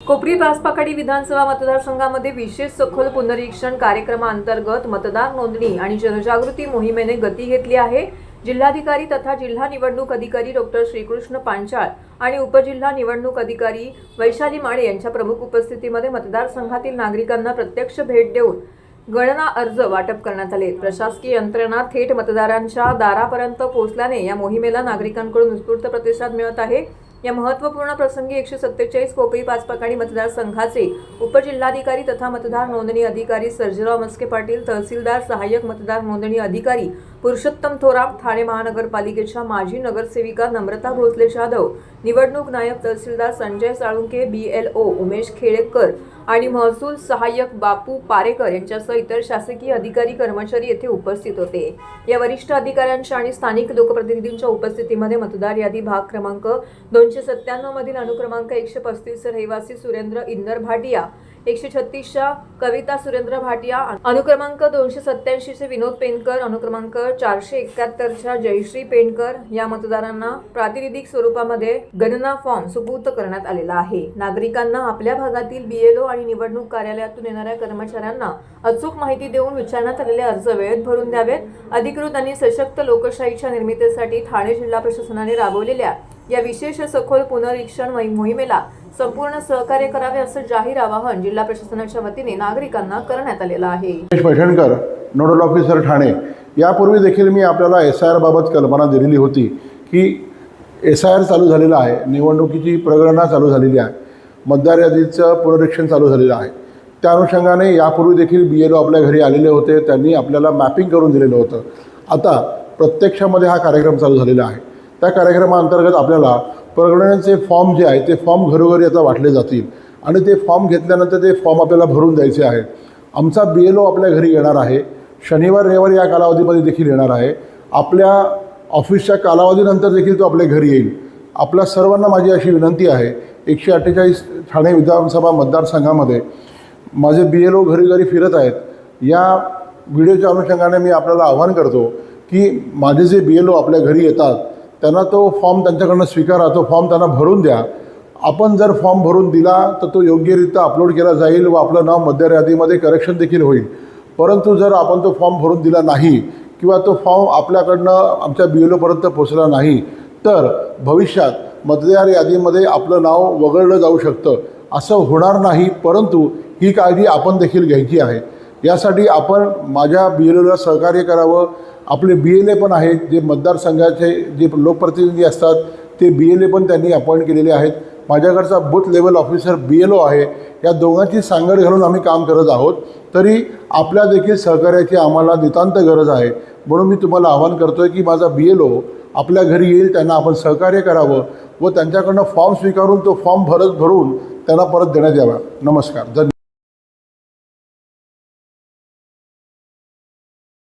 कोपरी पाचपाखाडी विधानसभा मतदारसंघामध्ये विशेष सखोल पुनरीक्षण कार्यक्रमांतर्गत मतदार नोंदणी आणि जनजागृती मोहिमेने गती घेतली आहे। जिल्हाधिकारी तथा जिल्हा निवडणूक अधिकारी डॉक्टर श्रीकृष्ण पांचाळ आणि उपजिल्हा निवडणूक अधिकारी वैशाली माळे यांच्या प्रमुख उपस्थितीमध्ये मतदारसंघातील नागरिकांना प्रत्यक्ष भेट देऊन गणना अर्ज वाटप करण्यात आले। प्रशासकीय यंत्रणा थेट मतदारांच्या दारापर्यंत पोहोचल्याने या मोहिमेला नागरिकांकडून उत्स्फूर्त प्रतिसाद मिळत आहे। या महत्त्वपूर्ण प्रसंगी 147 कोपरी पाचपाखाडी मतदारसंघाचे उपजिल्हाधिकारी तथा मतदार नोंदणी अधिकारी सर्जेराव मस्के पाटील, तहसीलदार, सहाय्यक मतदार नोंदणी अधिकारी पुरुषोत्तम थोरात, ठाणे महानगरपालिकेच्या माजी नगरसेविका नम्रता भोसले जाधव, निवडणूक नायब तहसीलदार संजय साळुंके, BLO उमेश खेडेकर आणि महसूल सहाय्यक बापू पारेकर यांच्यासह इतर शासकीय अधिकारी कर्मचारी येथे उपस्थित होते। या वरिष्ठ अधिकाऱ्यांच्या आणि स्थानिक लोकप्रतिनिधींच्या उपस्थितीमध्ये मतदार यादी भाग क्रमांक 297 मधील अनुक्रमांक 135 रहिवासी सुरेंद्र इंदर भाटिया, 136 कविता सुरेंद्र भाटिया, अनुक्रमांक 287 विनोद पेनकर, अनुक्रमांक 471 जयश्री पेनकर या मतदारांना प्रातिनिधिक स्वरूपामध्ये गणना फॉर्म सुपूर्द करण्यात आलेला आहे। नागरिकांना आपल्या भागातील BLO आणि निवडणूक कार्यालयातून येणाऱ्या कर्मचाऱ्यांना अचूक माहिती देऊन विचारण्यात आलेले अर्ज वेळेत भरून द्यावेत। अधिकृत आणि सशक्त लोकशाहीच्या निर्मितीसाठी ठाणे जिल्हा प्रशासनाने राबवलेल्या या विशेष सखोल पुनरीक्षण मोहिमेला संपूर्ण सहकार्य करावे असं जाहीर आवाहन जिल्हा प्रशासनाच्या वतीने नागरिकांना करण्यात आलेलं आहे। Paithankar, nodal officer Thane. यापूर्वी देखील मी आपल्याला SIR बाबत कल्पना दिलेली होती की SIR चालू झालेला आहे, निवडणुकीची प्रगणना चालू झालेली आहे, मतदार यादीचं पुनरीक्षण चालू झालेलं आहे। त्या अनुषंगाने यापूर्वी देखील BLO आपल्या घरी आलेले होते, त्यांनी आपल्याला मॅपिंग करून दिलेलं होतं। आता प्रत्यक्षामध्ये हा कार्यक्रम चालू झालेला आहे। त्या कार्यक्रमाअंतर्गत आपल्याला प्रगणनेचे फॉर्म जे आहे ते फॉर्म घरोघरी आता वाटले जातील आणि ते फॉर्म घेतल्यानंतर ते फॉर्म आपल्याला भरून द्यायचे आहेत। आमचा BLO आपल्या घरी येणार आहे, शनिवार रविवार या कालावधीमध्ये देखील येणार आहे। आपल्या ऑफिसच्या कालावधीनंतर देखील तो आपल्या घरी येईल। आपल्या सर्वांना माझी अशी विनंती आहे, 148 ठाणे विधानसभा मतदारसंघामध्ये माझे BLO घरी घरी फिरत आहेत। या व्हिडिओच्या अनुषंगाने मी आपल्याला आवाहन करतो की माझे जे BLO आपल्या घरी येतात त्यांना तो फॉर्म त्यांच्याकडनं स्वीकारा, तो फॉर्म त्यांना भरून द्या। आपण जर फॉर्म भरून दिला तर तो योग्यरित्या अपलोड केला जाईल व आपलं नाव मतदार यादीमध्ये करेक्शन देखील होईल। परंतु जर आपण तो फॉर्म भरून दिला नाही किंवा तो फॉर्म आपल्याकडनं आमच्या BLOपर्यंत पोहोचला नाही तर भविष्यात मतदार यादीमध्ये आपलं नाव वगळलं जाऊ शकतं। असं होणार नाही, परंतु ही काळजी आपण देखील घ्यायची आहे। यासाठी आपण माझ्या BLOला सहकार्य करावं। आपले BLA पण आहेत, जे मतदारसंघाचे जे लोकप्रतिनिधी असतात ते BLA पण त्यांनी अपॉइंट केलेले आहेत। माझ्याकडचा बूथ लेवल ऑफिसर BLO आहे। या दोघांची सांगड घालून आम्ही काम करत आहोत। तरी आपल्या देखील सहकार्याची आम्हाला नितांत गरज आहे। म्हणून मी तुम्हाला आवाहन करतो आहे की माझा BLO आपल्या घरी येईल, त्यांना आपण सहकार्य करावं व त्यांच्याकडनं फॉर्म स्वीकारून तो फॉर्म भरून त्यांना परत देण्यात यावा। नमस्कार, धन्यवाद।